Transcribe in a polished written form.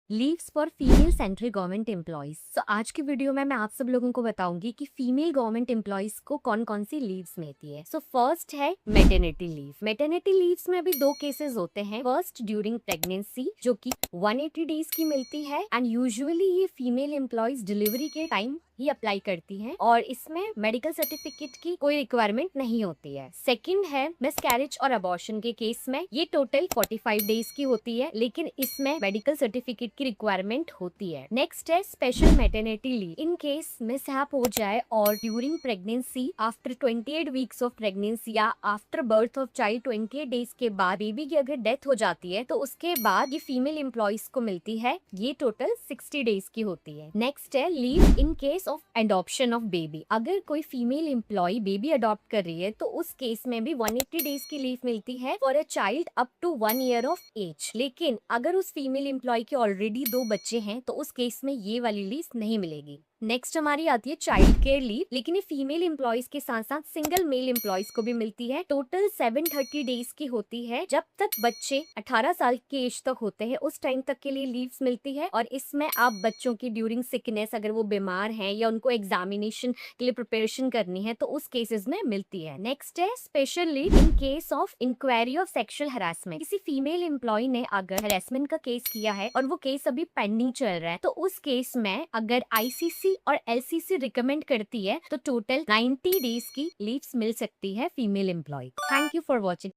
Leaves for female central government employees. तो आज की वीडियो में मैं आप सब लोगों को बताऊंगी कि फीमेल गवर्नमेंट एम्प्लॉयज को कौन कौन सी लीव्स मिलती है। सो फर्स्ट है मेटर्निटी लीव। मेटर्निटी लीव्स में भी दो केसेस होते हैं। फर्स्ट ड्यूरिंग प्रेगनेंसी जो कि 180 डेज की मिलती है एंड यूजुअली ये फीमेल एम्प्लॉयज डिलीवरी के टाइम ही अप्लाई करती हैं और इसमें मेडिकल सर्टिफिकेट की कोई रिक्वायरमेंट नहीं होती है। सेकंड है मिसकैरेज और अबॉर्शन के केस में ये टोटल 45 डेज की होती है, लेकिन इसमें मेडिकल सर्टिफिकेट की रिक्वायरमेंट होती है। नेक्स्ट है special maternity leave. In case mishap हो जाए और during pregnancy after 28 weeks of pregnancy या after birth of child 28 days के बाद बेबी की अगर डेथ हो जाती है तो उसके बाद ये फीमेल एम्प्लॉयज को मिलती है। ये टोटल 60 डेज की होती है। नेक्स्ट है leave in case of adoption of baby. अगर कोई फीमेल एम्प्लॉय बेबी अडॉप्ट कर रही है तो उस केस में भी 180 डेज की लीव मिलती है for a child up to 1 year of age. लेकिन अगर उस फीमेल एम्प्लॉय के ऑलरेडी 2 बच्चे हैं तो उस केस में ये वाली लीव नहीं मिलेगी। नेक्स्ट हमारी आती है चाइल्ड केयर लीव, लेकिन ये फीमेल एम्प्लॉयज के साथ साथ सिंगल मेल एम्प्लॉयज को भी मिलती है। टोटल 730 डेज की होती है। जब तक बच्चे 18 साल की एज तक होते हैं उस टाइम तक के लिए लीव्स मिलती है और इसमें आप बच्चों की ड्यूरिंग सिकनेस, अगर वो बीमार हैं या उनको एग्जामिनेशन के लिए प्रिपरेशन करनी है तो उस केसेस में मिलती है। नेक्स्ट है special leave in case of inquiry of sexual harassment. किसी फीमेल एम्प्लॉय ने अगर हरासमेंट का केस किया है और वो केस अभी पेंडिंग चल रहा है तो उस केस में अगर आईसीसी और एलसीसी रिकमेंड करती है तो टोटल 90 डेज की लीव्स मिल सकती है female employ. Thank you for watching.